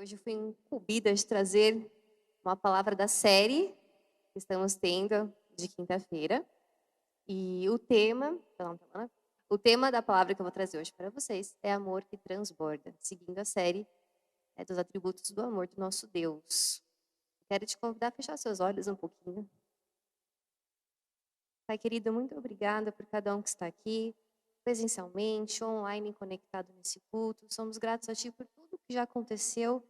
Hoje eu fui incumbida de trazer uma palavra da série que estamos tendo de quinta-feira. E o tema da palavra que eu vou trazer hoje para vocês é amor que transborda, seguindo a série dos atributos do amor do nosso Deus. Quero te convidar a fechar seus olhos um pouquinho. Pai querido, muito obrigada por cada um que está aqui, presencialmente, online, conectado nesse culto. Somos gratos a Ti por tudo que já aconteceu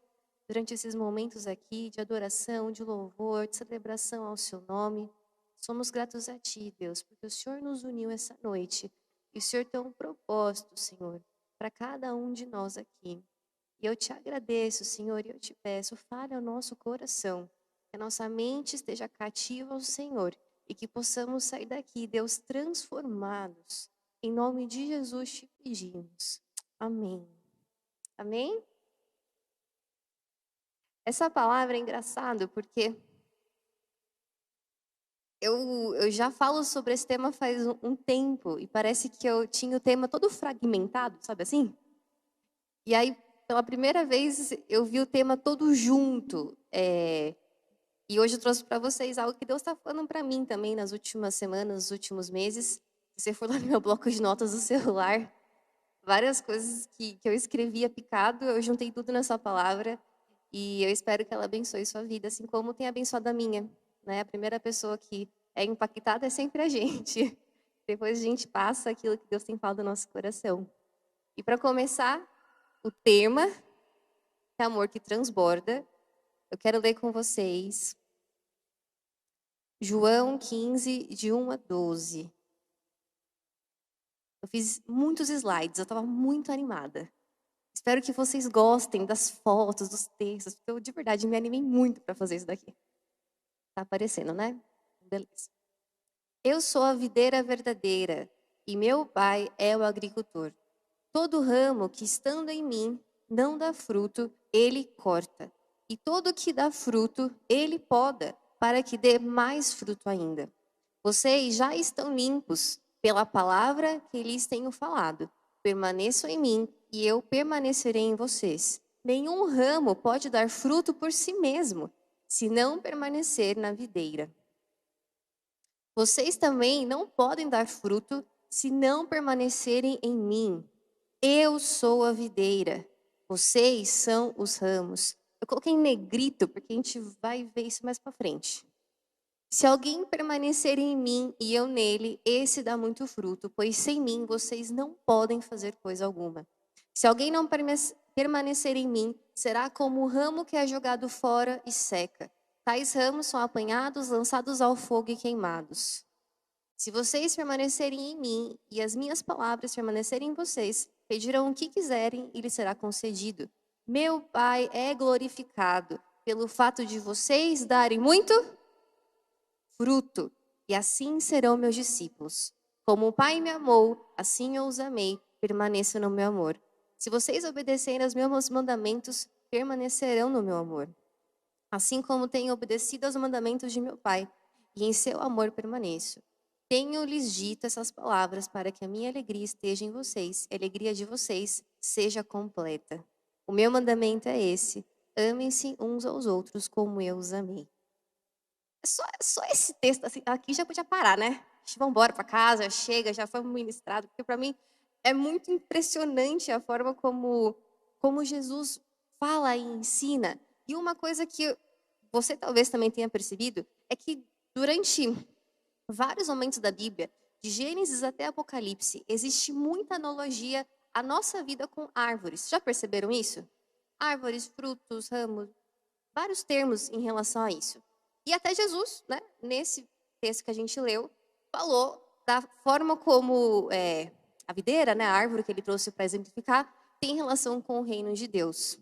durante esses momentos aqui de adoração, de louvor, de celebração ao Seu nome. Somos gratos a Ti, Deus, porque o Senhor nos uniu essa noite e o Senhor tem um propósito, Senhor, para cada um de nós aqui. E eu Te agradeço, Senhor, e eu Te peço, fale ao nosso coração, que a nossa mente esteja cativa ao Senhor e que possamos sair daqui, Deus, transformados. Em nome de Jesus te pedimos. Amém. Amém? Essa palavra é engraçado porque eu já falo sobre esse tema faz um tempo e parece que eu tinha o tema todo fragmentado, sabe assim? E aí, pela primeira vez, eu vi o tema todo junto. E hoje eu trouxe para vocês algo que Deus está falando para mim também nas últimas semanas, nos últimos meses. Se você for lá no meu bloco de notas do celular, várias coisas que eu escrevia picado, eu juntei tudo nessa palavra. E eu espero que ela abençoe sua vida, assim como tem abençoado a minha. Né? A primeira pessoa que é impactada é sempre a gente. Depois a gente passa aquilo que Deus tem falado no nosso coração. E para começar, o tema, que é amor que transborda, eu quero ler com vocês João 15, de 1 a 12. Eu fiz muitos slides, eu estava muito animada. Espero que vocês gostem das fotos, dos textos, porque eu de verdade me animei muito para fazer isso daqui. Tá aparecendo, né? Beleza. Eu sou a videira verdadeira e meu pai é o agricultor. Todo ramo que estando em mim não dá fruto, ele corta. E todo que dá fruto, ele poda, para que dê mais fruto ainda. Vocês já estão limpos pela palavra que lhes tenho falado. Permaneçam em mim e eu permanecerei em vocês. Nenhum ramo pode dar fruto por si mesmo, se não permanecer na videira. Vocês também não podem dar fruto se não permanecerem em mim. Eu sou a videira, vocês são os ramos. Eu coloquei em negrito porque a gente vai ver isso mais para frente. Se alguém permanecer em mim e eu nele, esse dá muito fruto, pois sem mim vocês não podem fazer coisa alguma. Se alguém não permanecer em mim, será como o ramo que é jogado fora e seca. Tais ramos são apanhados, lançados ao fogo e queimados. Se vocês permanecerem em mim e as minhas palavras permanecerem em vocês, pedirão o que quiserem e lhes será concedido. Meu Pai é glorificado pelo fato de vocês darem muito fruto, e assim serão meus discípulos. Como o Pai me amou, assim eu os amei, permaneçam no meu amor. Se vocês obedecerem aos meus mandamentos, permanecerão no meu amor. Assim como tenho obedecido aos mandamentos de meu Pai, e em seu amor permaneço. Tenho-lhes dito essas palavras para que a minha alegria esteja em vocês, e a alegria de vocês seja completa. O meu mandamento é esse: amem-se uns aos outros como eu os amei. Só esse texto assim, aqui já podia parar, né? Vamos embora para casa, chega, já foi ministrado, porque para mim é muito impressionante a forma como Jesus fala e ensina. E uma coisa que você talvez também tenha percebido é que durante vários momentos da Bíblia, de Gênesis até Apocalipse, existe muita analogia à nossa vida com árvores. Já perceberam isso? Árvores, frutos, ramos, vários termos em relação a isso. E até Jesus, né, nesse texto que a gente leu, falou da forma como a videira, né, a árvore que ele trouxe para exemplificar, tem relação com o reino de Deus.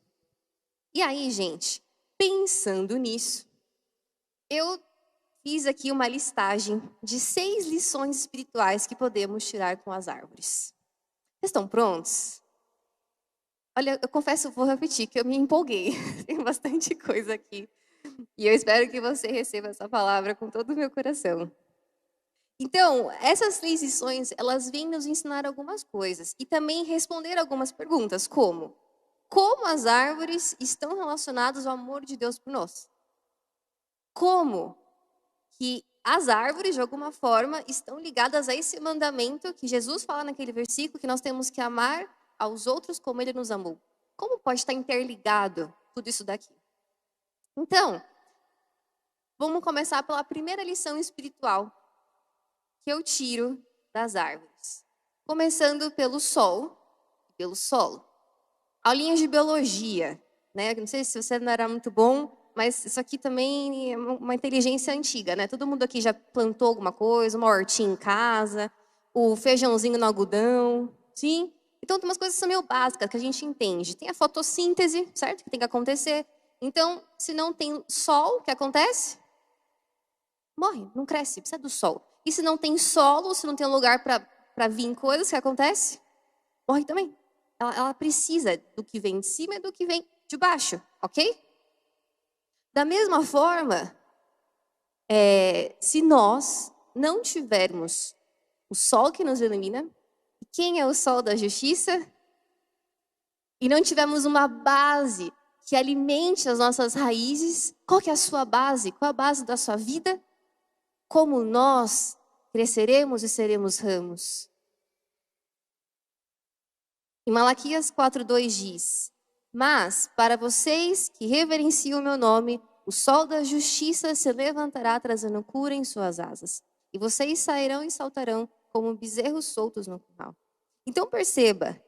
E aí, gente, pensando nisso, eu fiz aqui uma listagem de 6 lições espirituais que podemos tirar com as árvores. Vocês estão prontos? Olha, eu confesso, vou repetir, que eu me empolguei. Tem bastante coisa aqui. E eu espero que você receba essa palavra com todo o meu coração. Então, essas 3 lições, elas vêm nos ensinar algumas coisas. E também responder algumas perguntas, como: como as árvores estão relacionadas ao amor de Deus por nós. Como que as árvores, de alguma forma, estão ligadas a esse mandamento que Jesus fala naquele versículo, que nós temos que amar aos outros como ele nos amou. Como pode estar interligado tudo isso daqui? Então, vamos começar pela primeira lição espiritual que eu tiro das árvores. Começando pelo sol e pelo solo. Aulinhas de biologia, né? Não sei se você não era muito bom, mas isso aqui também é uma inteligência antiga, né? Todo mundo aqui já plantou alguma coisa, uma hortinha em casa, o feijãozinho no algodão, sim? Então tem umas coisas que são meio básicas que a gente entende. Tem a fotossíntese, certo? Que tem que acontecer. Então, se não tem sol, o que acontece? Morre, não cresce, precisa do sol. E se não tem solo, se não tem lugar para vir coisas, o que acontece? Morre também. Ela precisa do que vem de cima e do que vem de baixo, ok? Da mesma forma, se nós não tivermos o sol que nos ilumina, e quem é o sol da justiça? E não tivermos uma base que alimente as nossas raízes, qual que é a sua base? Qual a base da sua vida? Como nós cresceremos e seremos ramos? Em Malaquias 4:2 diz: Mas para vocês que reverenciam o meu nome, o sol da justiça se levantará trazendo cura em suas asas. E vocês sairão e saltarão como bezerros soltos no curral. Então perceba,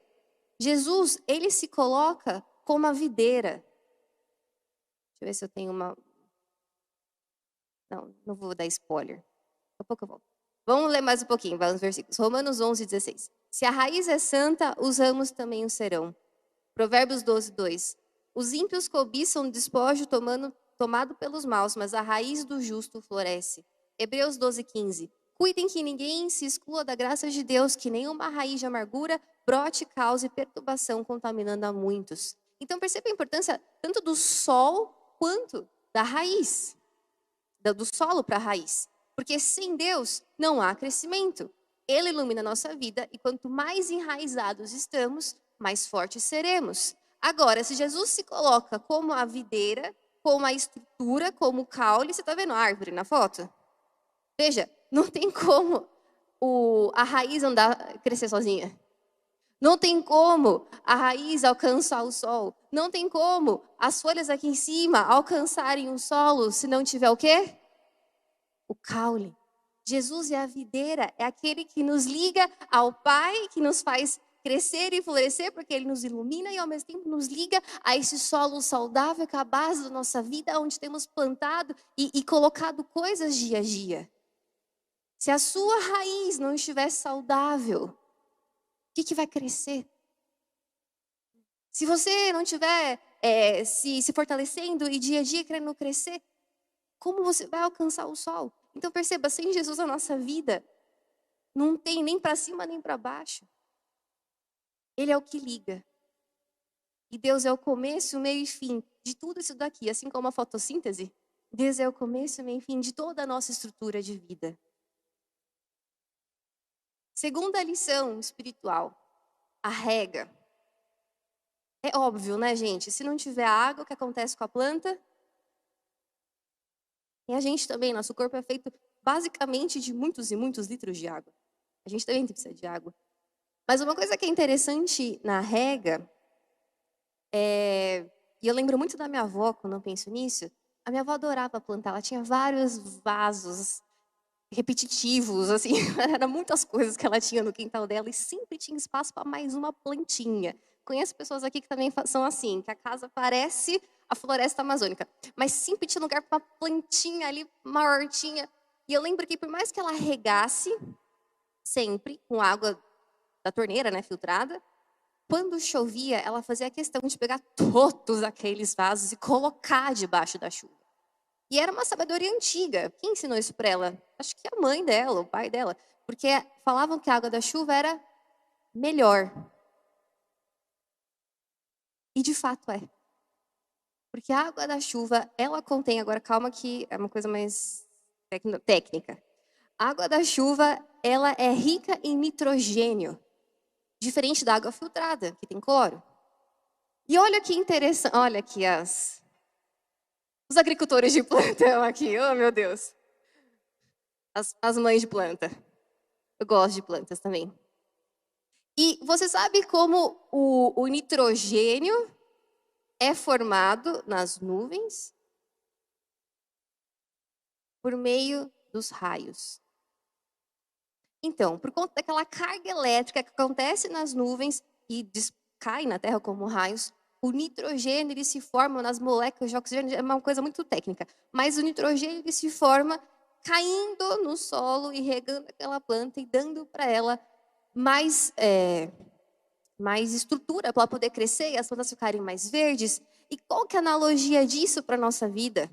Jesus, ele se coloca como a videira. Deixa eu ver se eu tenho uma... Não vou dar spoiler. Daqui a pouco eu volto. Vamos ler mais um pouquinho, vai nos versículos. Romanos 11:16. Se a raiz é santa, os ramos também o serão. Provérbios 12:2. Os ímpios cobiçam o despojo tomado pelos maus, mas a raiz do justo floresce. Hebreus 12:15. Cuidem que ninguém se exclua da graça de Deus, que nenhuma raiz de amargura brote e cause perturbação, contaminando a muitos. Então perceba a importância tanto do sol quanto da raiz, do solo para a raiz. Porque sem Deus não há crescimento. Ele ilumina a nossa vida e quanto mais enraizados estamos, mais fortes seremos. Agora, se Jesus se coloca como a videira, como a estrutura, como o caule, você está vendo a árvore na foto? Veja, não tem como a raiz crescer sozinha. Não tem como a raiz alcançar o sol. Não tem como as folhas aqui em cima alcançarem o solo se não tiver o quê? O caule. Jesus é a videira, é aquele que nos liga ao Pai, que nos faz crescer e florescer, porque Ele nos ilumina e ao mesmo tempo nos liga a esse solo saudável, que é a base da nossa vida, onde temos plantado e colocado coisas dia a dia. Se a sua raiz não estiver saudável, o que vai crescer? Se você não estiver se fortalecendo e dia a dia querendo crescer, como você vai alcançar o sol? Então perceba, sem Jesus a nossa vida não tem nem para cima nem para baixo. Ele é o que liga. E Deus é o começo, o meio e fim de tudo isso daqui. Assim como a fotossíntese, Deus é o começo, o meio e fim de toda a nossa estrutura de vida. Segunda lição espiritual, a rega. É óbvio, né, gente? Se não tiver água, o que acontece com a planta? E a gente também, nosso corpo é feito basicamente de muitos e muitos litros de água. A gente também precisa de água. Mas uma coisa que é interessante na rega, e eu lembro muito da minha avó quando eu penso nisso, a minha avó adorava plantar, ela tinha vários vasos repetitivos, assim, eram muitas coisas que ela tinha no quintal dela e sempre tinha espaço para mais uma plantinha. Conheço pessoas aqui que também são assim, que a casa parece a floresta amazônica, mas sempre tinha lugar para uma plantinha ali, uma hortinha. E eu lembro que por mais que ela regasse, sempre com água da torneira, né, filtrada, quando chovia, ela fazia questão de pegar todos aqueles vasos e colocar debaixo da chuva. E era uma sabedoria antiga. Quem ensinou isso para ela? Acho que a mãe dela, o pai dela. Porque falavam que a água da chuva era melhor. E de fato é. Porque a água da chuva, ela contém, agora calma que é uma coisa mais técnica. A água da chuva, ela é rica em nitrogênio. Diferente da água filtrada, que tem cloro. E olha que interessante, olha aqui os agricultores de plantão aqui, oh meu Deus. As mães de planta. Eu gosto de plantas também. E você sabe como o nitrogênio é formado nas nuvens? Por meio dos raios. Então, por conta daquela carga elétrica que acontece nas nuvens e cai na Terra como raios, o nitrogênio ele se forma nas moléculas de oxigênio, é uma coisa muito técnica, mas o nitrogênio ele se forma caindo no solo e regando aquela planta e dando para ela mais estrutura para ela poder crescer e as plantas ficarem mais verdes. E qual que é a analogia disso para a nossa vida?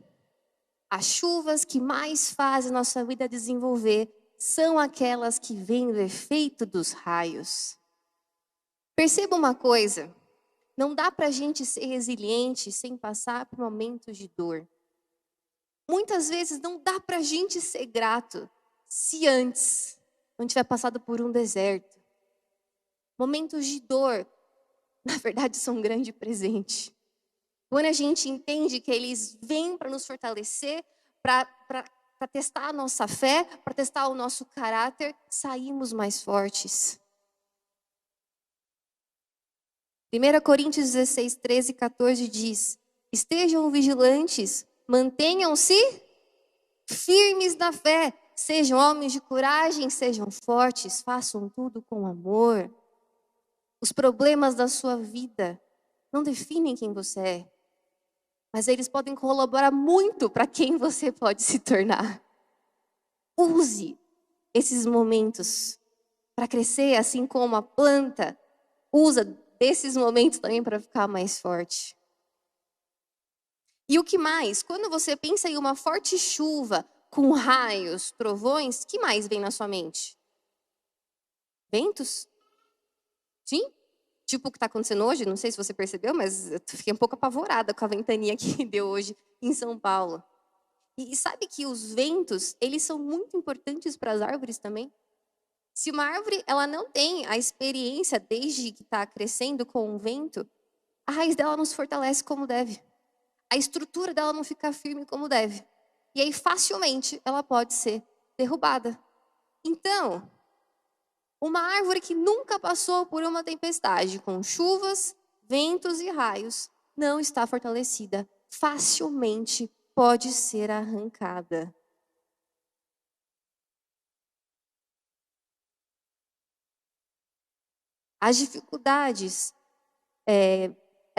As chuvas que mais fazem a nossa vida desenvolver são aquelas que vêm do efeito dos raios. Perceba uma coisa, não dá para a gente ser resiliente sem passar por momentos de dor. Muitas vezes não dá para a gente ser grato se antes não tiver passado por um deserto. Momentos de dor, na verdade, são um grande presente. Quando a gente entende que eles vêm para nos fortalecer, para testar a nossa fé, para testar o nosso caráter, saímos mais fortes. 1 Coríntios 16, 13 e 14 diz: estejam vigilantes, mantenham-se firmes na fé, sejam homens de coragem, sejam fortes, façam tudo com amor. Os problemas da sua vida não definem quem você é, mas eles podem colaborar muito para quem você pode se tornar. Use esses momentos para crescer, assim como a planta usa desses momentos também para ficar mais forte. E o que mais? Quando você pensa em uma forte chuva com raios, trovões, o que mais vem na sua mente? Ventos? Sim? Tipo o que está acontecendo hoje, não sei se você percebeu, mas eu fiquei um pouco apavorada com a ventania que deu hoje em São Paulo. E sabe que os ventos, eles são muito importantes para as árvores também? Se uma árvore ela não tem a experiência desde que está crescendo com o vento, a raiz dela não se fortalece como deve. A estrutura dela não fica firme como deve. E aí, facilmente, ela pode ser derrubada. Então, uma árvore que nunca passou por uma tempestade com chuvas, ventos e raios não está fortalecida. Facilmente pode ser arrancada. As dificuldades, é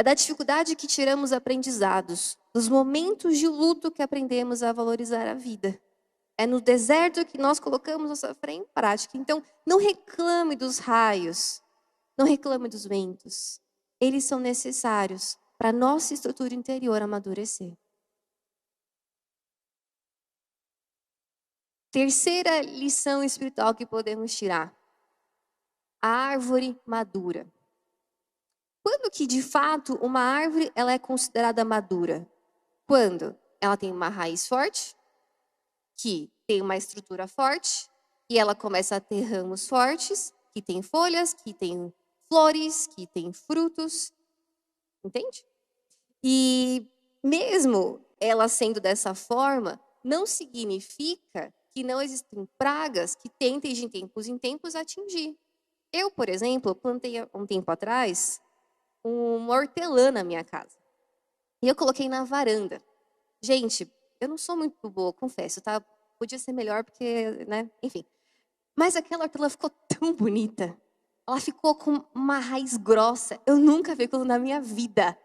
da dificuldade que tiramos aprendizados, dos momentos de luto que aprendemos a valorizar a vida. É no deserto que nós colocamos nossa fé em prática. Então, não reclame dos raios, não reclame dos ventos. Eles são necessários para a nossa estrutura interior amadurecer. Terceira lição espiritual que podemos tirar. A árvore madura. Quando que, de fato, uma árvore ela é considerada madura? Quando ela tem uma raiz forte, que tem uma estrutura forte, e ela começa a ter ramos fortes, que tem folhas, que tem flores, que tem frutos. Entende? E mesmo ela sendo dessa forma, não significa que não existem pragas que tentem de tempos em tempos atingir. Eu, por exemplo, plantei há um tempo atrás uma hortelã na minha casa. E eu coloquei na varanda. Gente, eu não sou muito boa, confesso, tá? Podia ser melhor porque, né? Enfim. Mas aquela hortelã ficou tão bonita. Ela ficou com uma raiz grossa. Eu nunca vi aquilo na minha vida.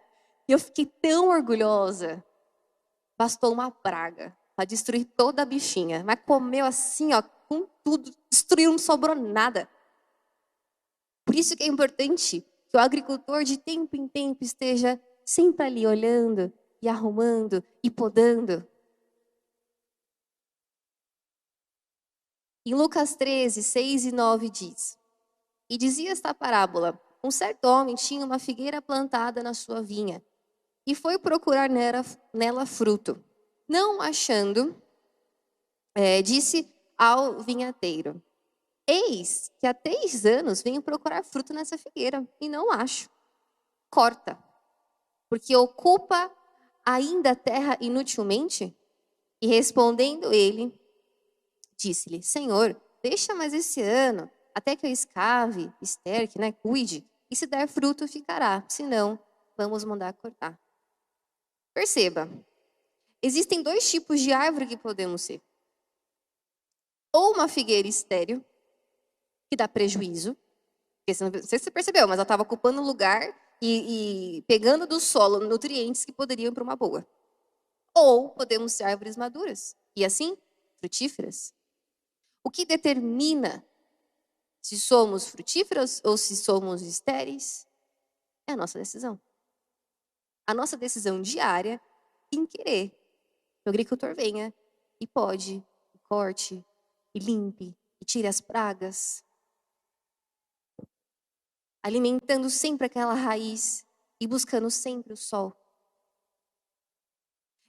E eu fiquei tão orgulhosa. Bastou uma praga para destruir toda a bichinha. Mas comeu assim, ó, com tudo. Destruiu, não sobrou nada. Por isso que é importante que o agricultor de tempo em tempo esteja sempre ali olhando e arrumando e podando. Em Lucas 13, 6 e 9 diz: e dizia esta parábola: um certo homem tinha uma figueira plantada na sua vinha e foi procurar nela fruto. Não achando, disse ao vinhateiro: eis que há 3 anos venho procurar fruto nessa figueira e não acho. Corta. porque ocupa ainda a terra inutilmente? E respondendo ele, disse-lhe: Senhor, deixa mais esse ano, até que eu escave, esterque, né, cuide, e se der fruto, ficará. Se não, vamos mandar cortar. Perceba, existem dois tipos de árvore que podemos ser. Ou uma figueira estéril, que dá prejuízo, porque não sei se você percebeu, mas ela estava ocupando lugar e pegando do solo nutrientes que poderiam ir para uma boa. Ou podemos ser árvores maduras, e assim, frutíferas. O que determina se somos frutíferos ou se somos estéreis é a nossa decisão. A nossa decisão diária em querer que o agricultor venha e pode, e corte, e limpe, e tire as pragas, alimentando sempre aquela raiz e buscando sempre o sol.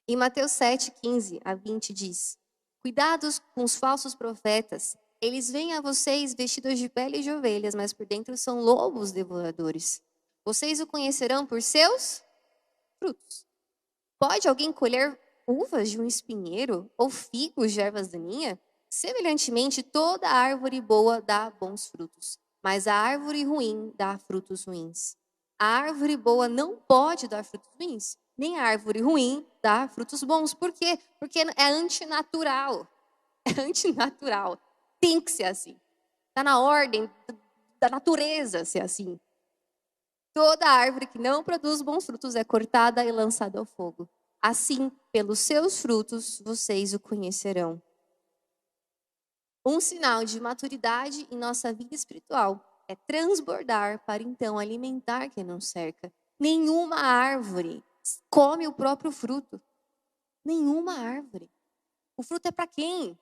Em Mateus 7, 15 a 20 diz: Cuidados com os falsos profetas, eles vêm a vocês vestidos de pele de ovelhas, mas por dentro são lobos devoradores. Vocês o conhecerão por seus frutos. Pode alguém colher uvas de um espinheiro ou figos de ervas daninhas? Semelhantemente, toda árvore boa dá bons frutos, mas a árvore ruim dá frutos ruins. A árvore boa não pode dar frutos ruins, nem a árvore ruim dá frutos bons. Por quê? Porque é antinatural. É antinatural. Tem que ser assim. Está na ordem da natureza ser assim. Toda árvore que não produz bons frutos é cortada e lançada ao fogo. Assim, pelos seus frutos, vocês o conhecerão. Um sinal de maturidade em nossa vida espiritual é transbordar para então alimentar quem nos cerca. Nenhuma árvore come o próprio fruto. Nenhuma árvore. O fruto é para quem?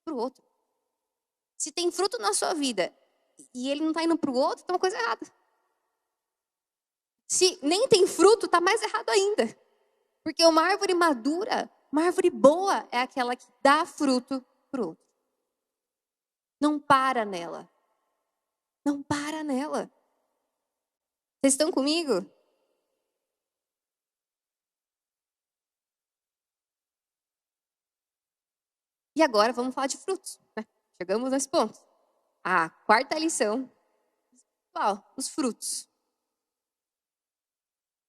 Para o outro. Se tem fruto na sua vida e ele não está indo para o outro, tem uma coisa errada. Se nem tem fruto, está mais errado ainda. Porque uma árvore madura, uma árvore boa, é aquela que dá fruto para o outro. Não para nela. Não para nela. Vocês estão comigo? E agora vamos falar de frutos, né? Chegamos nesse ponto. A quarta lição. Qual? Os frutos.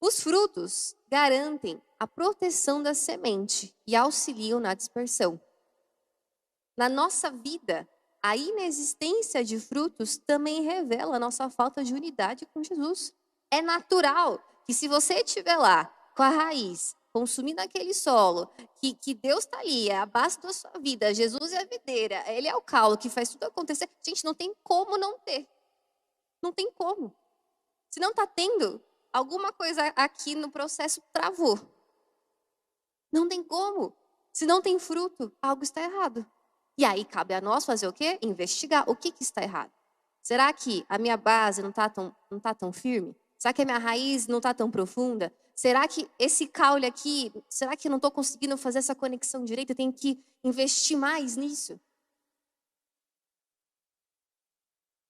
Os frutos garantem a proteção da semente e auxiliam na dispersão. Na nossa vida, a inexistência de frutos também revela a nossa falta de unidade com Jesus. É natural que se você estiver lá com a raiz, consumindo aquele solo, que Deus está ali, é a base da sua vida, Jesus é a videira, Ele é o caule que faz tudo acontecer. Gente, não tem como não ter. Não tem como. Se não está tendo, alguma coisa aqui no processo travou. Não tem como. Se não tem fruto, algo está errado. E aí cabe a nós fazer o quê? Investigar o que está errado. Será que a minha base não tá tão firme? Será que a minha raiz não está tão profunda? Será que esse caule aqui, será que eu não estou conseguindo fazer essa conexão direita? Eu tenho que investir mais nisso.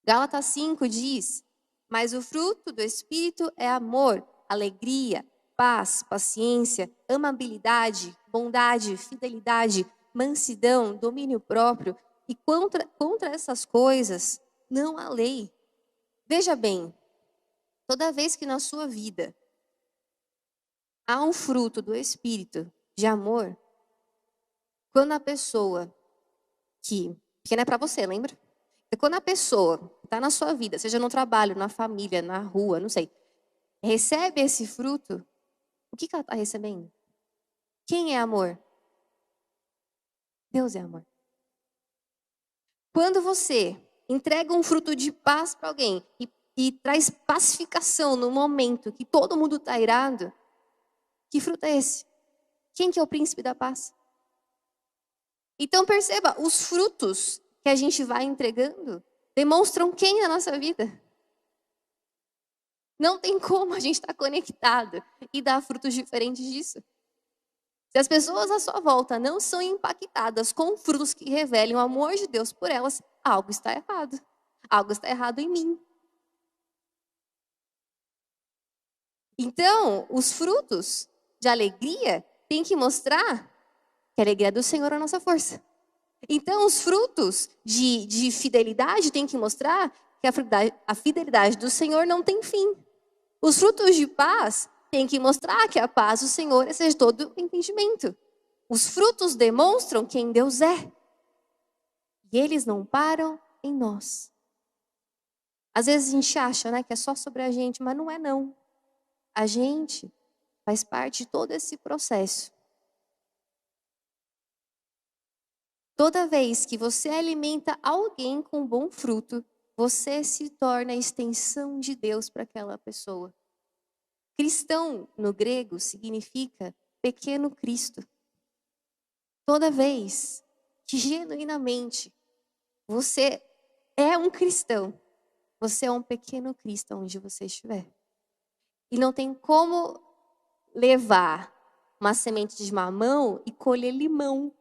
Gálatas 5 diz: Mas o fruto do Espírito é amor, alegria, paz, paciência, amabilidade, bondade, fidelidade, mansidão, domínio próprio. E contra essas coisas não há lei. Veja bem, toda vez que na sua vida há um fruto do Espírito de amor, quando a pessoa que não é para você, lembra? É quando a pessoa está na sua vida, seja no trabalho, na família, na rua, não sei, recebe esse fruto, o que ela está recebendo? Quem é amor? Deus é amor. Quando você entrega um fruto de paz para alguém e traz pacificação no momento que todo mundo está irado, que fruto é esse? Quem que é o príncipe da paz? Então perceba, os frutos que a gente vai entregando demonstram quem é a nossa vida. Não tem como a gente estar conectado e dar frutos diferentes disso. Se as pessoas à sua volta não são impactadas com frutos que revelem o amor de Deus por elas, algo está errado. Algo está errado em mim. Então, os frutos de alegria têm que mostrar que a alegria do Senhor é a nossa força. Então, os frutos de fidelidade têm que mostrar que a fidelidade do Senhor não tem fim. Os frutos de paz têm que mostrar que a paz do Senhor excede todo o entendimento. Os frutos demonstram quem Deus é. E eles não param em nós. Às vezes a gente acha, né, que é só sobre a gente, mas não é não. A gente faz parte de todo esse processo. Toda vez que você alimenta alguém com bom fruto, você se torna a extensão de Deus para aquela pessoa. Cristão, no grego, significa pequeno Cristo. Toda vez que genuinamente você é um cristão, você é um pequeno Cristo onde você estiver. E não tem como levar uma semente de mamão e colher limão.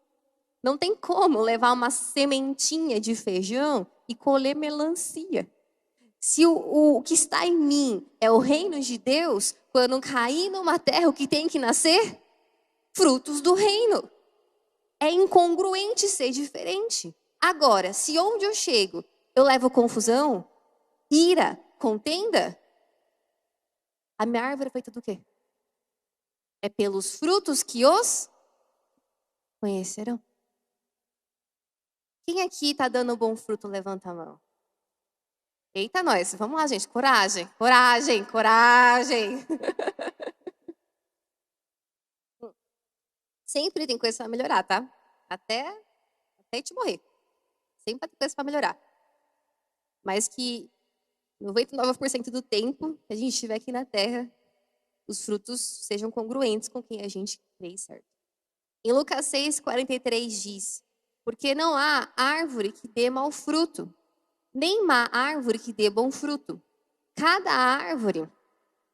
Não tem como levar uma sementinha de feijão e colher melancia. Se o que está em mim é o reino de Deus, quando cair numa terra, o que tem que nascer? Frutos do reino. É incongruente ser diferente. Agora, se onde eu chego eu levo confusão, ira, contenda, a minha árvore é feita do quê? É pelos frutos que os conhecerão. Quem aqui está dando bom fruto, levanta a mão. Eita, nós. Vamos lá, gente. Coragem, coragem, coragem. Sempre tem coisa para melhorar, tá? Até a gente morrer. Sempre tem coisa para melhorar. Mas que 99% do tempo que a gente estiver aqui na Terra, os frutos sejam congruentes com quem a gente crê, certo? Em Lucas 6:43 diz: porque não há árvore que dê mau fruto, nem má árvore que dê bom fruto. Cada árvore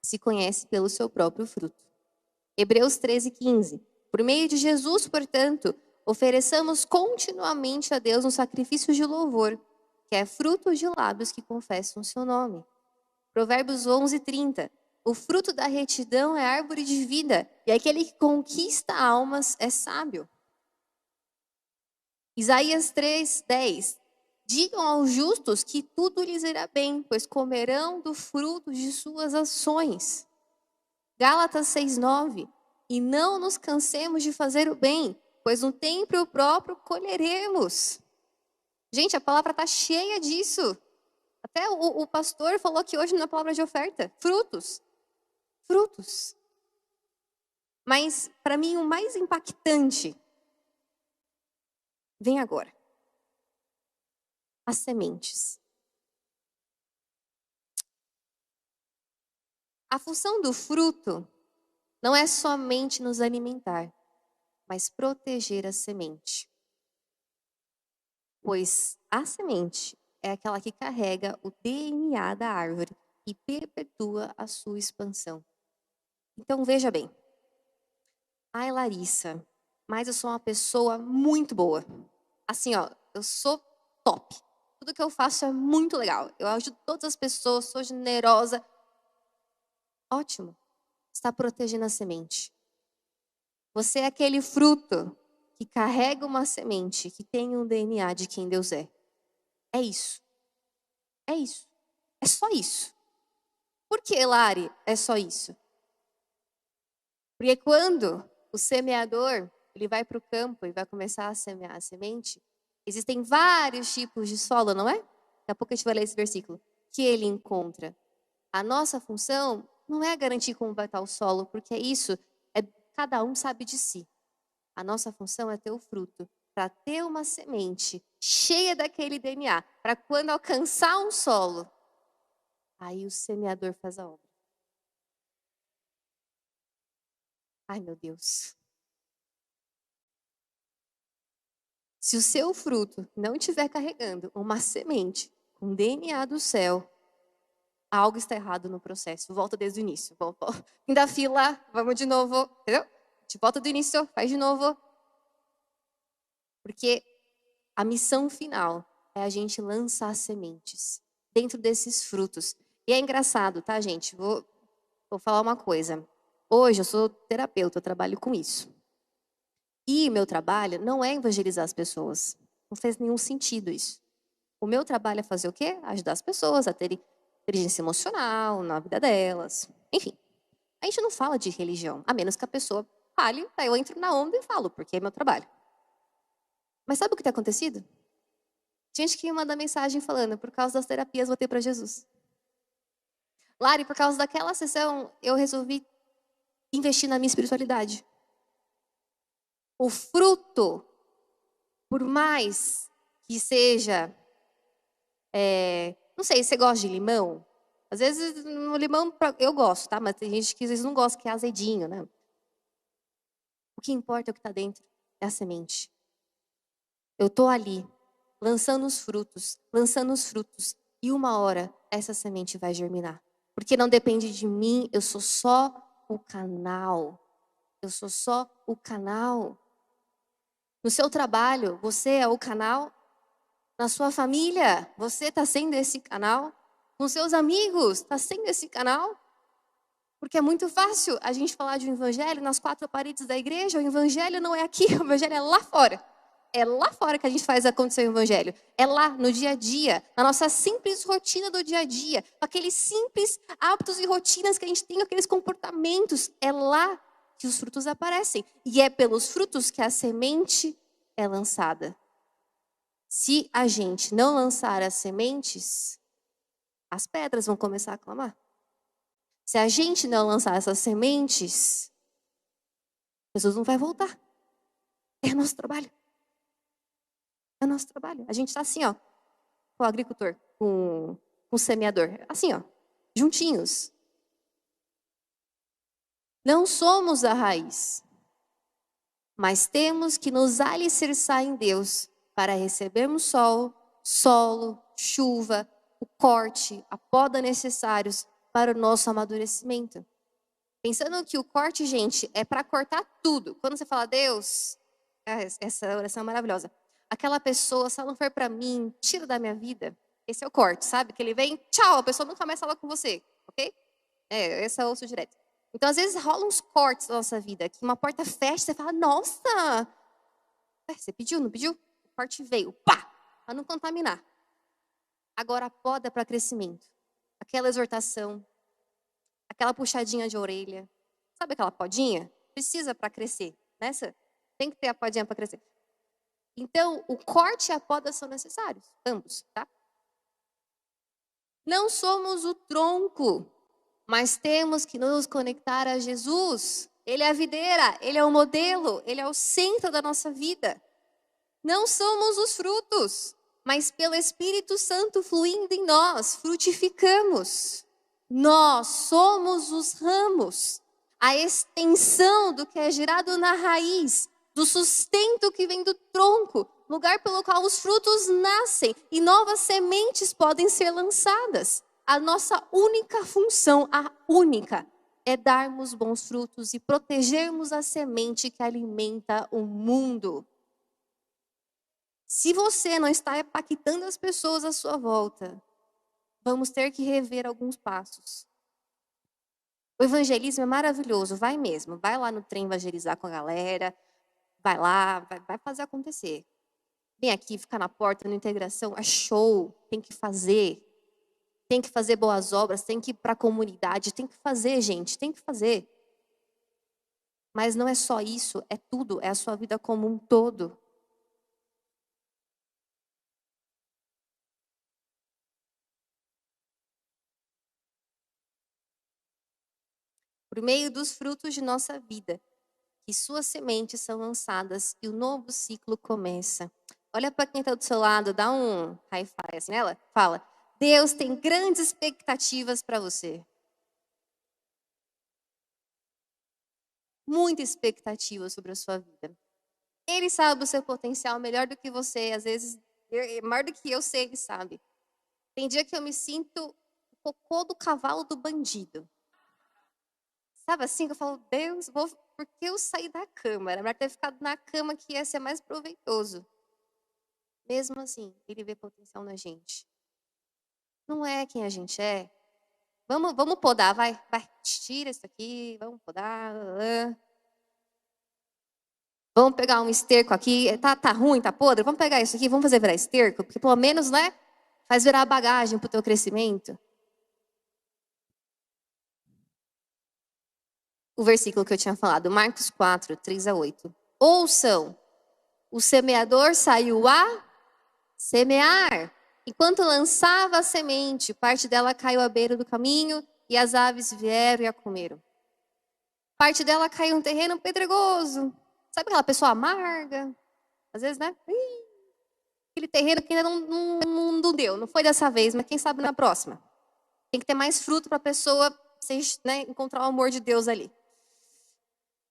se conhece pelo seu próprio fruto. Hebreus 13:15. Por meio de Jesus, portanto, ofereçamos continuamente a Deus um sacrifício de louvor, que é fruto de lábios que confessam o seu nome. Provérbios 11:30. O fruto da retidão é árvore de vida, e aquele que conquista almas é sábio. Isaías 3:10. Digam aos justos que tudo lhes irá bem, pois comerão do fruto de suas ações. Gálatas 6:9. E não nos cansemos de fazer o bem, pois no tempo próprio colheremos. Gente, a palavra está cheia disso. Até o pastor falou que hoje na palavra de oferta, frutos. Frutos. Mas, para mim, o mais impactante vem agora. As sementes. A função do fruto não é somente nos alimentar, mas proteger a semente. Pois a semente é aquela que carrega o DNA da árvore e perpetua a sua expansão. Então veja bem. Ai, Larissa, mas eu sou uma pessoa muito boa. Assim, ó, eu sou top. Tudo que eu faço é muito legal. Eu ajudo todas as pessoas, sou generosa. Ótimo. Está protegendo a semente. Você é aquele fruto que carrega uma semente, que tem um DNA de quem Deus é. É isso. É isso. É só isso. Por que, Lari, é só isso? Porque quando o semeador ele vai para o campo e vai começar a semear a semente, existem vários tipos de solo, não é? Daqui a pouco a gente vai ler esse versículo. Que ele encontra. A nossa função não é garantir como vai estar o solo, porque isso é cada um sabe de si. A nossa função é ter o fruto, para ter uma semente cheia daquele DNA, para quando alcançar um solo, aí o semeador faz a obra. Ai, meu Deus. Se o seu fruto não estiver carregando uma semente com DNA do céu, algo está errado no processo. Volta desde o início. Fim da fila, vamos de novo. Entendeu? De volta do início, faz de novo. Porque a missão final é a gente lançar sementes dentro desses frutos. E é engraçado, tá, gente? vou falar uma coisa. Hoje eu sou terapeuta, eu trabalho com isso. E meu trabalho não é evangelizar as pessoas. Não faz nenhum sentido isso. O meu trabalho é fazer o quê? Ajudar as pessoas a terem inteligência emocional na vida delas. Enfim, a gente não fala de religião, a menos que a pessoa fale, aí eu entro na onda e falo, porque é meu trabalho. Mas sabe o que tem acontecido? Gente que manda mensagem falando, por causa das terapias, voltei para Jesus. Lari, por causa daquela sessão, eu resolvi investir na minha espiritualidade. O fruto, por mais que seja, não sei, você gosta de limão? Às vezes, no limão, eu gosto, tá? Mas tem gente que às vezes não gosta, que é azedinho, né? O que importa é o que está dentro, é a semente. Eu estou ali, lançando os frutos, e uma hora essa semente vai germinar. Porque não depende de mim, eu sou só o canal. Eu sou só o canal. No seu trabalho, você é o canal. Na sua família, você está sendo esse canal. Com seus amigos, está sendo esse canal. Porque é muito fácil a gente falar de um evangelho nas quatro paredes da igreja. O evangelho não é aqui, o evangelho é lá fora. É lá fora que a gente faz acontecer o evangelho. É lá, no dia a dia, na nossa simples rotina do dia a dia, aqueles simples hábitos e rotinas que a gente tem, aqueles comportamentos. É lá que os frutos aparecem. E é pelos frutos que a semente é lançada. Se a gente não lançar as sementes, as pedras vão começar a clamar. Se a gente não lançar essas sementes, Jesus não vai voltar. É nosso trabalho. É nosso trabalho. A gente está assim, ó, com o agricultor, com o semeador. Assim, ó, juntinhos. Não somos a raiz, mas temos que nos alicerçar em Deus para recebermos sol, solo, chuva, o corte, a poda necessários para o nosso amadurecimento. Pensando que o corte, gente, é para cortar tudo. Quando você fala, Deus, essa oração é maravilhosa. Aquela pessoa, se ela não for para mim, tira da minha vida. Esse é o corte, sabe? Que ele vem, tchau, a pessoa nunca mais fala com você, ok? Esse é o ouço direto. Então, às vezes, rolam uns cortes na nossa vida, que uma porta fecha, você fala, nossa, você pediu, não pediu? O corte veio, pá, para não contaminar. Agora, a poda é para crescimento. Aquela exortação, aquela puxadinha de orelha. Sabe aquela podinha? Precisa para crescer. Nessa? Tem que ter a podinha para crescer. Então, o corte e a poda são necessários, ambos, tá? Não somos o tronco, mas temos que nos conectar a Jesus. Ele é a videira, ele é o modelo, ele é o centro da nossa vida. Não somos os frutos, mas pelo Espírito Santo fluindo em nós, frutificamos. Nós somos os ramos, a extensão do que é gerado na raiz, do sustento que vem do tronco, lugar pelo qual os frutos nascem e novas sementes podem ser lançadas. A nossa única função, a única, é darmos bons frutos e protegermos a semente que alimenta o mundo. Se você não está impactando as pessoas à sua volta, vamos ter que rever alguns passos. O evangelismo é maravilhoso, vai mesmo. Vai lá no trem evangelizar com a galera, vai lá, vai fazer acontecer. Vem aqui, ficar na porta, na integração, é show, tem que fazer. Tem que fazer boas obras, tem que ir para a comunidade, tem que fazer, gente, tem que fazer. Mas não é só isso, é tudo, é a sua vida como um todo. Por meio dos frutos de nossa vida, que suas sementes são lançadas e o novo ciclo começa. Olha para quem está do seu lado, dá um high five assim nela, fala, Deus tem grandes expectativas para você. Muita expectativa sobre a sua vida. Ele sabe o seu potencial melhor do que você, às vezes, maior do que eu sei, ele sabe. Tem dia que eu me sinto o cocô do cavalo do bandido. Sabe assim, que eu falo, Deus, por que eu saí da cama? Era melhor ter ficado na cama que ia ser mais proveitoso. Mesmo assim, ele vê potencial na gente. Não é quem a gente é, Vamos podar, vai. Tira isso aqui, vamos podar. Vamos pegar um esterco aqui. Tá ruim, tá podre? Vamos pegar isso aqui, vamos fazer virar esterco, porque pelo menos, né, faz virar bagagem para o teu crescimento. O versículo que eu tinha falado, Marcos 4, 3-8. Ouçam, o semeador saiu a semear. Enquanto lançava a semente, parte dela caiu à beira do caminho e as aves vieram e a comeram. Parte dela caiu em terreno pedregoso. Sabe aquela pessoa amarga? Às vezes, né? Aquele terreno que ainda não deu. Não foi dessa vez, mas quem sabe na próxima. Tem que ter mais fruto para a pessoa, né, encontrar o amor de Deus ali.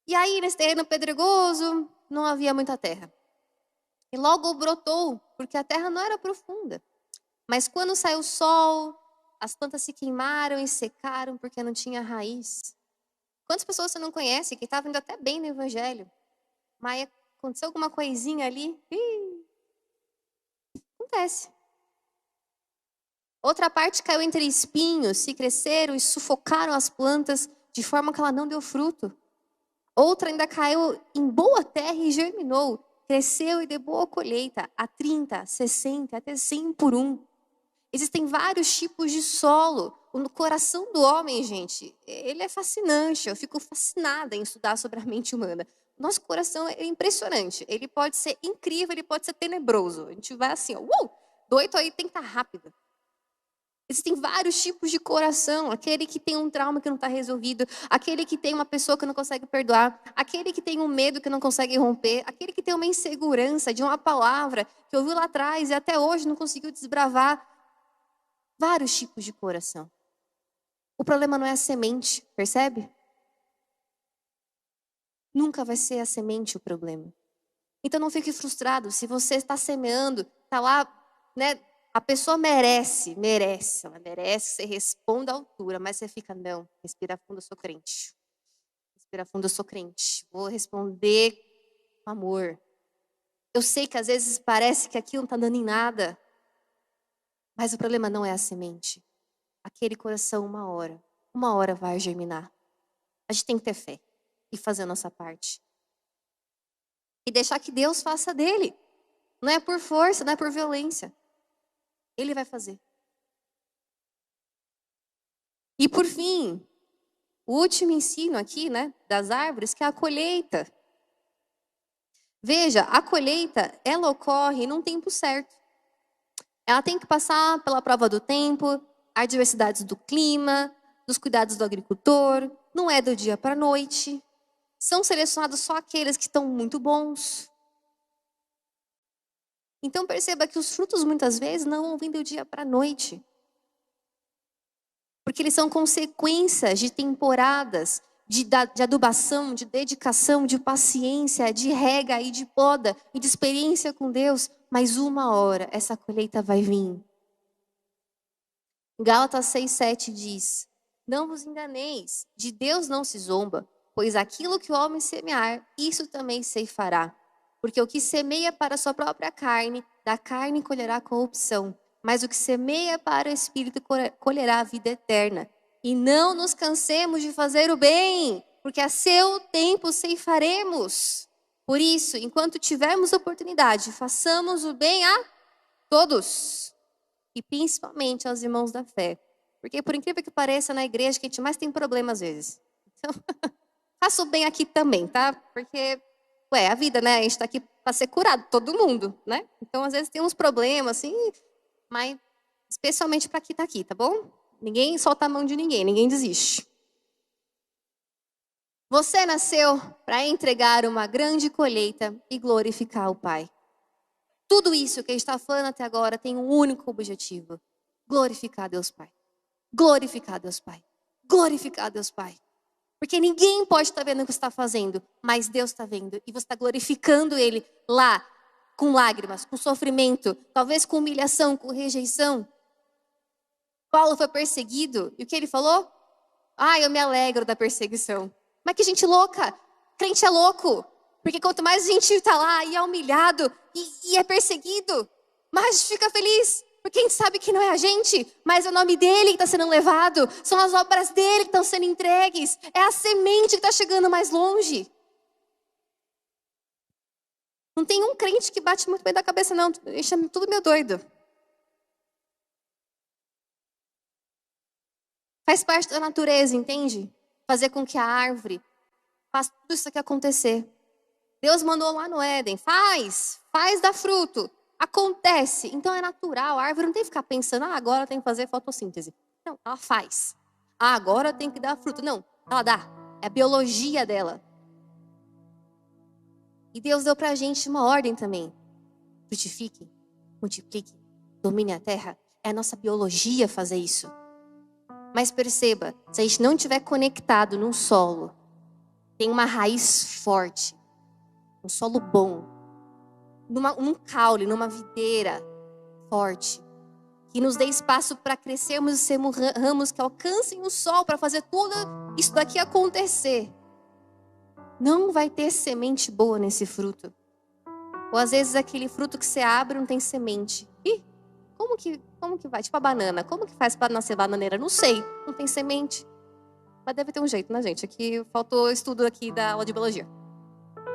E aí, nesse terreno pedregoso, não havia muita terra. E logo brotou, porque a terra não era profunda. Mas quando saiu o sol, as plantas se queimaram e secaram porque não tinha raiz. Quantas pessoas você não conhece que estavam indo até bem no evangelho, mas aconteceu alguma coisinha ali? Acontece. Outra parte caiu entre espinhos, se cresceram e sufocaram as plantas de forma que ela não deu fruto. Outra ainda caiu em boa terra e germinou, cresceu e deu boa colheita, a 30, 60, até 100 por um. Existem vários tipos de solo. O coração do homem, gente, ele é fascinante. Eu fico fascinada em estudar sobre a mente humana. Nosso coração é impressionante. Ele pode ser incrível, ele pode ser tenebroso. A gente vai assim, ó, do 8 aí tem que estar rápido. Existem vários tipos de coração. Aquele que tem um trauma que não está resolvido. Aquele que tem uma pessoa que não consegue perdoar. Aquele que tem um medo que não consegue romper. Aquele que tem uma insegurança de uma palavra que ouviu lá atrás e até hoje não conseguiu desbravar. Vários tipos de coração. O problema não é a semente, percebe? Nunca vai ser a semente o problema. Então não fique frustrado. Se você está semeando, está lá, né? A pessoa merece, ela merece, você responda à altura, mas você fica, não, respira fundo, eu sou crente. Respira fundo, eu sou crente. Vou responder com amor. Eu sei que às vezes parece que aquilo não está dando em nada, mas o problema não é a semente. Aquele coração, uma hora vai germinar. A gente tem que ter fé e fazer a nossa parte. E deixar que Deus faça dele. Não é por força, não é por violência. Ele vai fazer. E por fim, o último ensino aqui, né, das árvores, que é a colheita. Veja, a colheita, ela ocorre num tempo certo. Ela tem que passar pela prova do tempo, adversidades do clima, dos cuidados do agricultor. Não é do dia para a noite. São selecionados só aqueles que estão muito bons. Então perceba que os frutos muitas vezes não vão vir do dia para a noite. Porque eles são consequências de temporadas, de adubação, de dedicação, de paciência, de rega e de poda e de experiência com Deus. Mas uma hora essa colheita vai vir. Gálatas 6:7 diz: não vos enganeis, de Deus não se zomba, pois aquilo que o homem semear, isso também ceifará. Porque o que semeia para a sua própria carne, da carne colherá corrupção. Mas o que semeia para o Espírito colherá a vida eterna. E não nos cansemos de fazer o bem, porque a seu tempo ceifaremos. Por isso, enquanto tivermos oportunidade, façamos o bem a todos. E principalmente aos irmãos da fé. Porque por incrível que pareça, na igreja que a gente mais tem problema às vezes. Então, faça o bem aqui também, tá? Porque, a vida, né? A gente está aqui para ser curado, todo mundo, né? Então, às vezes tem uns problemas, assim, mas especialmente para quem está aqui, tá bom? Ninguém solta a mão de ninguém, ninguém desiste. Você nasceu para entregar uma grande colheita e glorificar o Pai. Tudo isso que a gente está falando até agora tem um único objetivo: glorificar Deus Pai. Glorificar Deus Pai. Glorificar Deus Pai. Porque ninguém pode estar vendo o que você está fazendo, mas Deus está vendo. E você está glorificando Ele lá, com lágrimas, com sofrimento, talvez com humilhação, com rejeição. Paulo foi perseguido, e o que ele falou? Eu me alegro da perseguição. Mas que gente louca! Crente é louco! Porque quanto mais a gente está lá e é humilhado e é perseguido, mais a gente fica feliz. Porque a gente sabe que não é a gente, mas é o nome dele que está sendo levado. São as obras dele que estão sendo entregues. É a semente que está chegando mais longe. Não tem um crente que bate muito bem da cabeça, não. Deixa tudo meio doido. Faz parte da natureza, entende? Fazer com que a árvore faça tudo isso aqui acontecer. Deus mandou lá no Éden, faz dar fruto. Acontece. Então é natural, a árvore não tem que ficar pensando, agora tem que fazer fotossíntese. Não, ela faz. Agora tem que dar fruto. Não, ela dá. É a biologia dela. E Deus deu pra gente uma ordem também. Frutifique, multiplique, domine a terra. É a nossa biologia fazer isso. Mas perceba, se a gente não estiver conectado num solo, tem uma raiz forte, um solo bom, num caule, numa videira forte, que nos dê espaço para crescermos e sermos ramos que alcancem o sol para fazer tudo isso daqui acontecer. Não vai ter semente boa nesse fruto. Ou às vezes aquele fruto que você abre não tem semente. Ih, como que vai? Tipo a banana. Como que faz para nascer bananeira? Não sei. Não tem semente. Mas deve ter um jeito, né, gente? Aqui faltou estudo aqui da aula de biologia.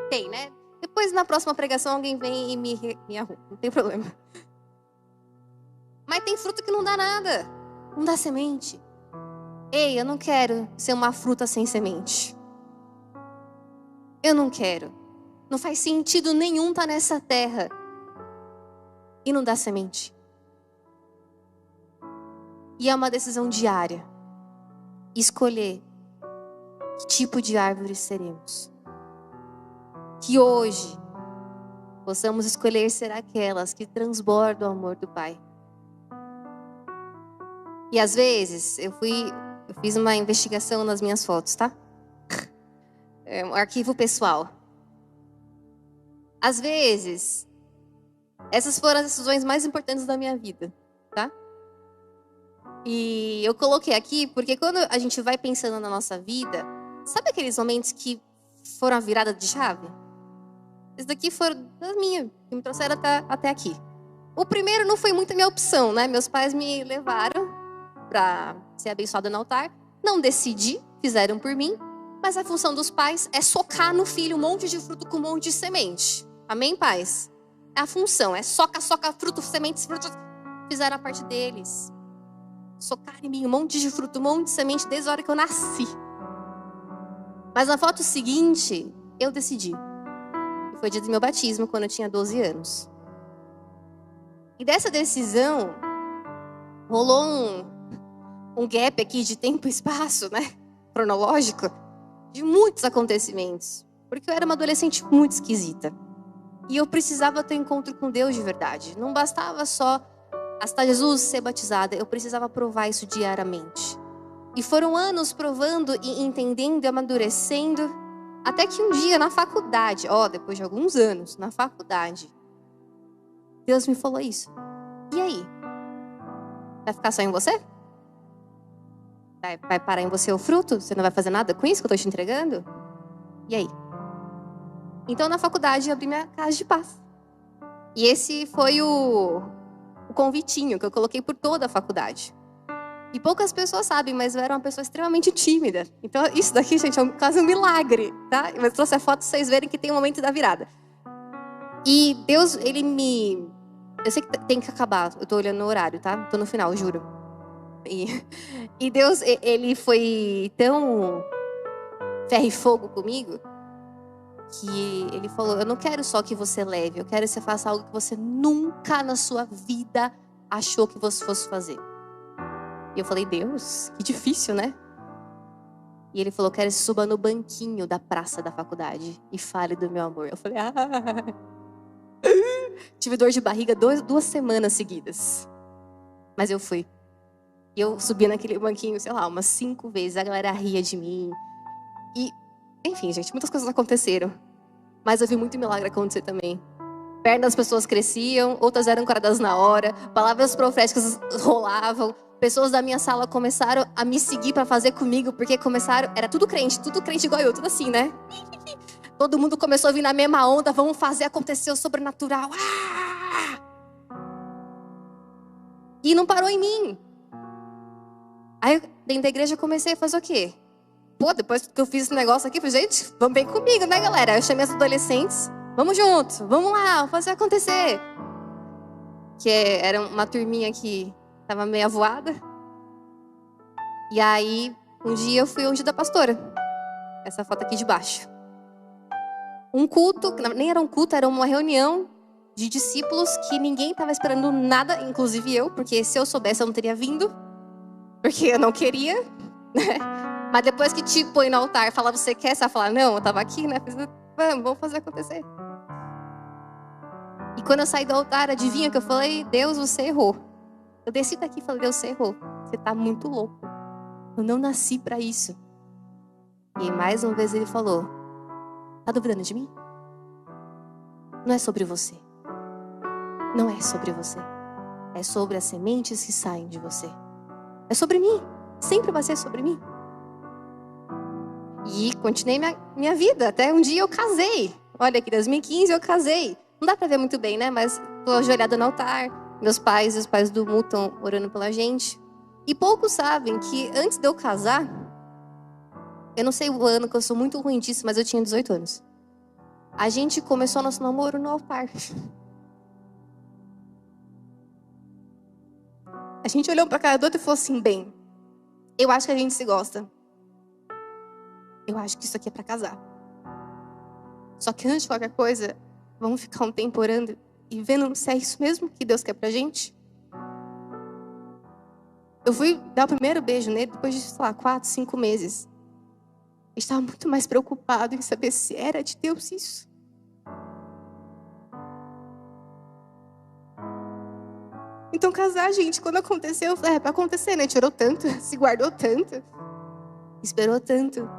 Tem, né? Depois na próxima pregação alguém vem e me arruma. Não tem problema. Mas tem fruto que não dá nada. Não dá semente. Ei, eu não quero ser uma fruta sem semente. Eu não quero. Não faz sentido nenhum estar nessa terra e não dar semente. E é uma decisão diária. Escolher que tipo de árvore seremos. Que hoje possamos escolher ser aquelas que transbordam o amor do Pai. E às vezes eu fiz uma investigação nas minhas fotos, tá? É um arquivo pessoal. Às vezes, essas foram as decisões mais importantes da minha vida, tá? E eu coloquei aqui porque quando a gente vai pensando na nossa vida, sabe aqueles momentos que foram a virada de chave? Esses daqui foram das minhas, que me trouxeram até aqui. O primeiro não foi muito a minha opção, né? Meus pais me levaram para ser abençoada no altar. Não decidi, fizeram por mim. Mas a função dos pais é socar no filho um monte de fruto com um monte de semente. Amém, pais? É a função, é soca, fruto, sementes, frutos. Fizeram a parte deles. Socar em mim um monte de fruto, um monte de semente desde a hora que eu nasci. Mas na foto seguinte, eu decidi. E foi dia do meu batismo, quando eu tinha 12 anos. E dessa decisão, rolou um gap aqui de tempo e espaço, né? Cronológico, de muitos acontecimentos. Porque eu era uma adolescente muito esquisita. E eu precisava ter um encontro com Deus de verdade. Não bastava só aceitar Jesus, ser batizada. Eu precisava provar isso diariamente. E foram anos provando e entendendo e amadurecendo. Até que um dia na faculdade, depois de alguns anos, na faculdade, Deus me falou isso. E aí? Vai ficar só em você? Vai parar em você o fruto? Você não vai fazer nada com isso que eu estou te entregando? E aí? Então na faculdade eu abri minha casa de paz. E esse foi o convitinho que eu coloquei por toda a faculdade. E poucas pessoas sabem, mas eu era uma pessoa extremamente tímida. Então isso daqui, gente, é quase um milagre, tá? Eu trouxe a foto pra vocês verem que tem um momento da virada. E Deus, eu sei que tem que acabar, eu tô olhando no horário, tá? Tô no final, juro. E Deus, ele foi tão ferro e fogo comigo, que ele falou, eu não quero só que você leve, eu quero que você faça algo que você nunca na sua vida achou que você fosse fazer. E eu falei, Deus, que difícil, né? E ele falou, quero que você suba no banquinho da praça da faculdade e fale do meu amor. Eu falei, tive dor de barriga 2 semanas seguidas. Mas eu fui. E eu subi naquele banquinho, sei lá, umas 5 vezes. A galera ria de mim. E, enfim, gente, muitas coisas aconteceram. Mas eu vi muito milagre acontecer também. Pernas das pessoas cresciam, outras eram curadas na hora. Palavras proféticas rolavam. Pessoas da minha sala começaram a me seguir para fazer comigo, porque era tudo crente igual eu, tudo assim, né? Todo mundo começou a vir na mesma onda, vamos fazer acontecer o sobrenatural. E não parou em mim. Aí, dentro da igreja, eu comecei a fazer o quê? Pô, depois que eu fiz esse negócio aqui, eu falei, gente, vamos bem comigo, né, galera? Aí eu chamei as adolescentes, vamos juntos, vamos lá, vamos fazer acontecer. Que era uma turminha que tava meio avoada. E aí, um dia eu fui ungida pastora. Essa foto aqui de baixo. Um culto, que nem era um culto, era uma reunião de discípulos que ninguém estava esperando nada, inclusive eu, porque se eu soubesse eu não teria vindo, porque eu não queria, né? Mas depois que te põe no altar, fala, você quer? Você vai falar, não, eu estava aqui, né? Vamos fazer acontecer. E quando eu saí do altar, adivinha que eu falei? Deus, você errou. Eu desci daqui e falei, Deus, você errou. Você está muito louco. Eu não nasci para isso. E mais uma vez ele falou, tá duvidando de mim? Não é sobre você. Não é sobre você. É sobre as sementes que saem de você. É sobre mim. Sempre vai ser sobre mim. E continuei minha vida. Até um dia eu casei. Olha aqui, 2015 eu casei. Não dá pra ver muito bem, né? Mas tô ajoelhada no altar. Meus pais e os pais do Mu estão orando pela gente. E poucos sabem que antes de eu casar, eu não sei o ano, que eu sou muito ruim disso, mas eu tinha 18 anos. A gente começou nosso namoro no altar. A gente olhou pra cara do outro e falou assim, bem, eu acho que a gente se gosta. Eu acho que isso aqui é pra casar. Só que antes de qualquer coisa, vamos ficar um tempo orando e vendo se é isso mesmo que Deus quer pra gente. Eu fui dar o primeiro beijo nele depois de, sei lá, 4, 5 meses. Eu estava muito mais preocupado em saber se era de Deus isso. Então casar, gente, quando aconteceu, eu falei, é pra acontecer, né? A gente orou tanto, se guardou tanto, esperou tanto.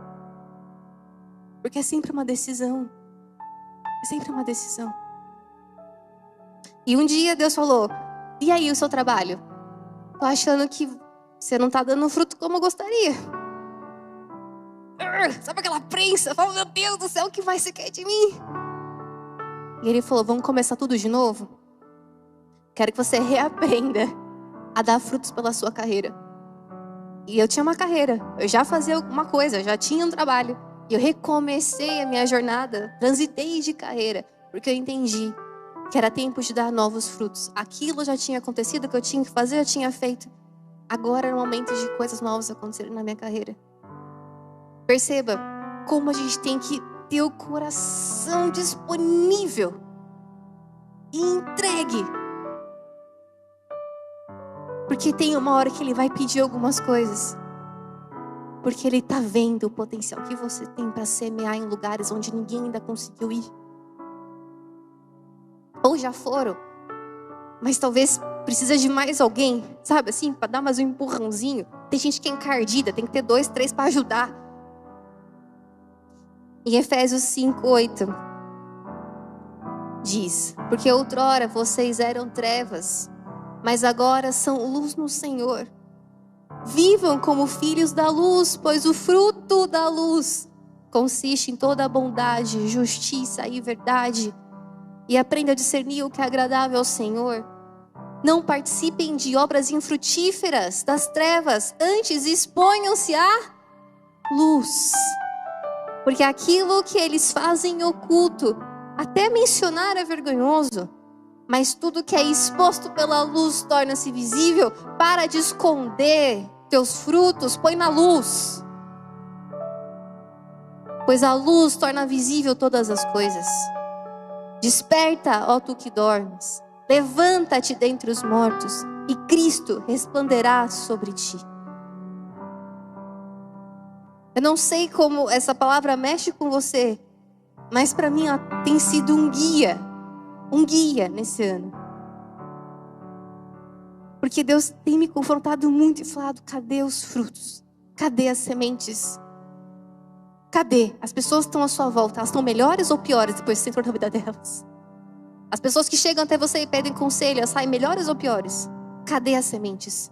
Porque é sempre uma decisão. É sempre uma decisão. E um dia Deus falou, e aí o seu trabalho? Tô achando que você não tá dando fruto como eu gostaria. Sabe aquela prensa? Eu falo, meu Deus do céu, o que vai você quer de mim? E ele falou, vamos começar tudo de novo? Quero que você reaprenda a dar frutos pela sua carreira. E eu tinha uma carreira, eu já fazia alguma coisa, eu já tinha um trabalho. E eu recomecei a minha jornada, transitei de carreira, porque eu entendi que era tempo de dar novos frutos. Aquilo já tinha acontecido, o que eu tinha que fazer, eu tinha feito. Agora era o momento de coisas novas acontecerem na minha carreira. Perceba como a gente tem que ter o coração disponível e entregue. Porque tem uma hora que ele vai pedir algumas coisas. Porque ele está vendo o potencial que você tem para semear em lugares onde ninguém ainda conseguiu ir. Ou já foram. Mas talvez precisa de mais alguém, sabe assim, para dar mais um empurrãozinho. Tem gente que é encardida, tem que ter 2, 3 para ajudar. Em Efésios 5:8 diz: porque outrora vocês eram trevas, mas agora são luz no Senhor. Vivam como filhos da luz, pois o fruto da luz consiste em toda a bondade, justiça e verdade. E aprenda a discernir o que é agradável ao Senhor. Não participem de obras infrutíferas das trevas, antes exponham-se à luz. Porque aquilo que eles fazem em oculto, até mencionar é vergonhoso. Mas tudo que é exposto pela luz torna-se visível. Para de esconder teus frutos, põe na luz. Pois a luz torna visível todas as coisas. Desperta, ó tu que dormes. Levanta-te dentre os mortos, e Cristo resplanderá sobre ti. Eu não sei como essa palavra mexe com você, mas para mim ela tem sido um guia nesse ano. Porque Deus tem me confrontado muito e falado, cadê os frutos? Cadê as sementes? Cadê? As pessoas que estão à sua volta, elas estão melhores ou piores depois que você entrou na vida delas? As pessoas que chegam até você e pedem conselho, elas saem melhores ou piores? Cadê as sementes?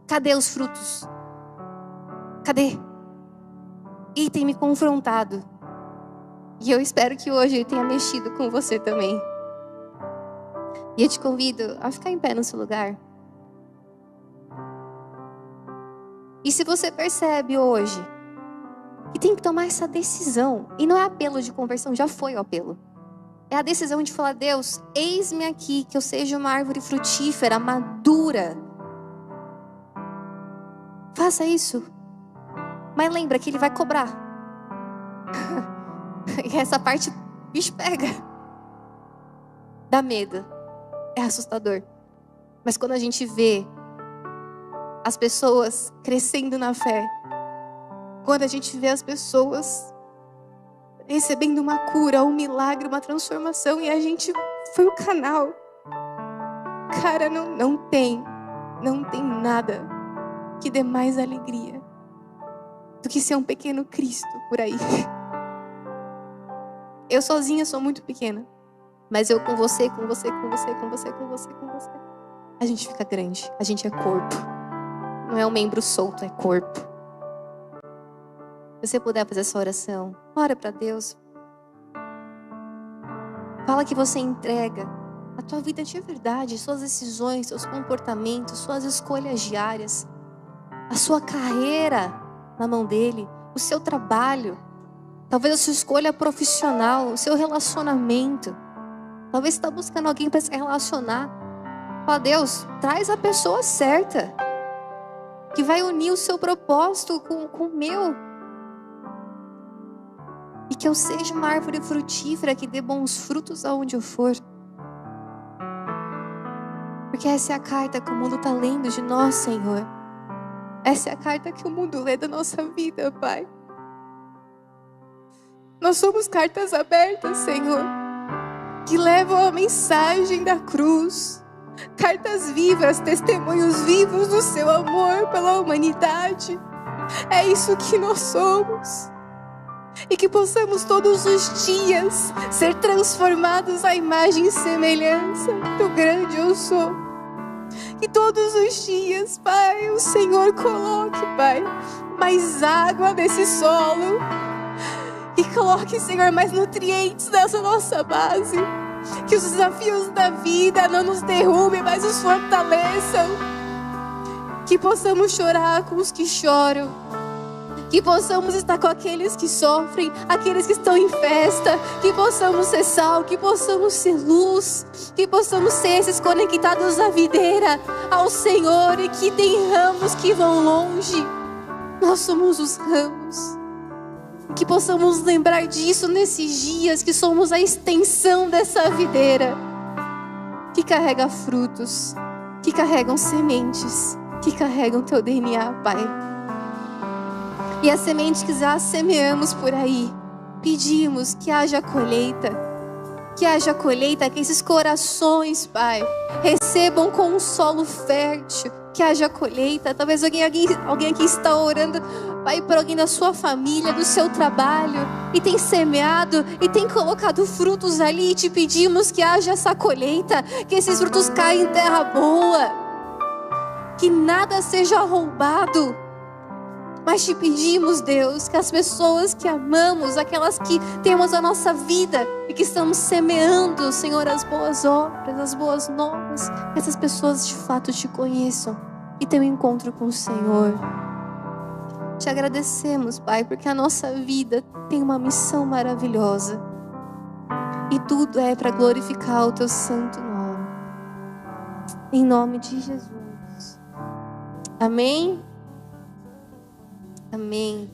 Cadê os frutos? Cadê? E tem me confrontado. E eu espero que hoje ele tenha mexido com você também. E eu te convido a ficar em pé no seu lugar. E se você percebe hoje que tem que tomar essa decisão, e não é apelo de conversão, já foi o apelo. É a decisão de falar: Deus, eis-me aqui, que eu seja uma árvore frutífera, madura. Faça isso. Mas lembra que Ele vai cobrar. E essa parte, o bicho pega. Dá medo. É assustador. Mas quando a gente vê as pessoas crescendo na fé, quando a gente vê as pessoas recebendo uma cura, um milagre, uma transformação, e a gente foi o canal. Cara, não tem nada que dê mais alegria do que ser um pequeno Cristo por aí. Eu sozinha sou muito pequena, mas eu com você, a gente fica grande, a gente é corpo. Não é um membro solto, é corpo. Se você puder fazer essa oração, ora para Deus. Fala que você entrega a tua vida de verdade, suas decisões, seus comportamentos, suas escolhas diárias, a sua carreira na mão dele, o seu trabalho, talvez a sua escolha profissional, o seu relacionamento. Talvez você está buscando alguém para se relacionar. Fala: Deus, traz a pessoa certa, que vai unir o seu propósito com o meu. E que eu seja uma árvore frutífera que dê bons frutos aonde eu for. Porque essa é a carta que o mundo está lendo de nós, Senhor. Essa é a carta que o mundo lê da nossa vida, Pai. Nós somos cartas abertas, Senhor, que levam a mensagem da cruz. Cartas vivas, testemunhos vivos do seu amor pela humanidade. É isso que nós somos. E que possamos todos os dias ser transformados à imagem e semelhança do grande eu sou. Que todos os dias, Pai, o Senhor coloque, Pai, mais água nesse solo. E coloque, Senhor, mais nutrientes nessa nossa base. Que os desafios da vida não nos derrubem, mas os fortaleçam. Que possamos chorar com os que choram. Que possamos estar com aqueles que sofrem, aqueles que estão em festa. Que possamos ser sal, que possamos ser luz. Que possamos ser esses conectados à videira, ao Senhor. E que tem ramos que vão longe. Nós somos os ramos. Que possamos lembrar disso nesses dias, que somos a extensão dessa videira. Que carrega frutos, que carregam sementes, que carregam teu DNA, Pai. E as sementes que já semeamos por aí, pedimos que haja colheita. Que haja colheita, que esses corações, Pai, recebam com um solo fértil. Que haja colheita. Talvez alguém aqui está orando, Pai, por alguém da sua família, do seu trabalho, e tem semeado, e tem colocado frutos ali, e te pedimos que haja essa colheita, que esses frutos caiam em terra boa. Que nada seja roubado. Mas te pedimos, Deus, que as pessoas que amamos, aquelas que temos a nossa vida e que estamos semeando, Senhor, as boas obras, as boas novas, que essas pessoas de fato te conheçam e tenham um encontro com o Senhor. Te agradecemos, Pai, porque a nossa vida tem uma missão maravilhosa e tudo é para glorificar o teu santo nome. Em nome de Jesus. Amém? Amém.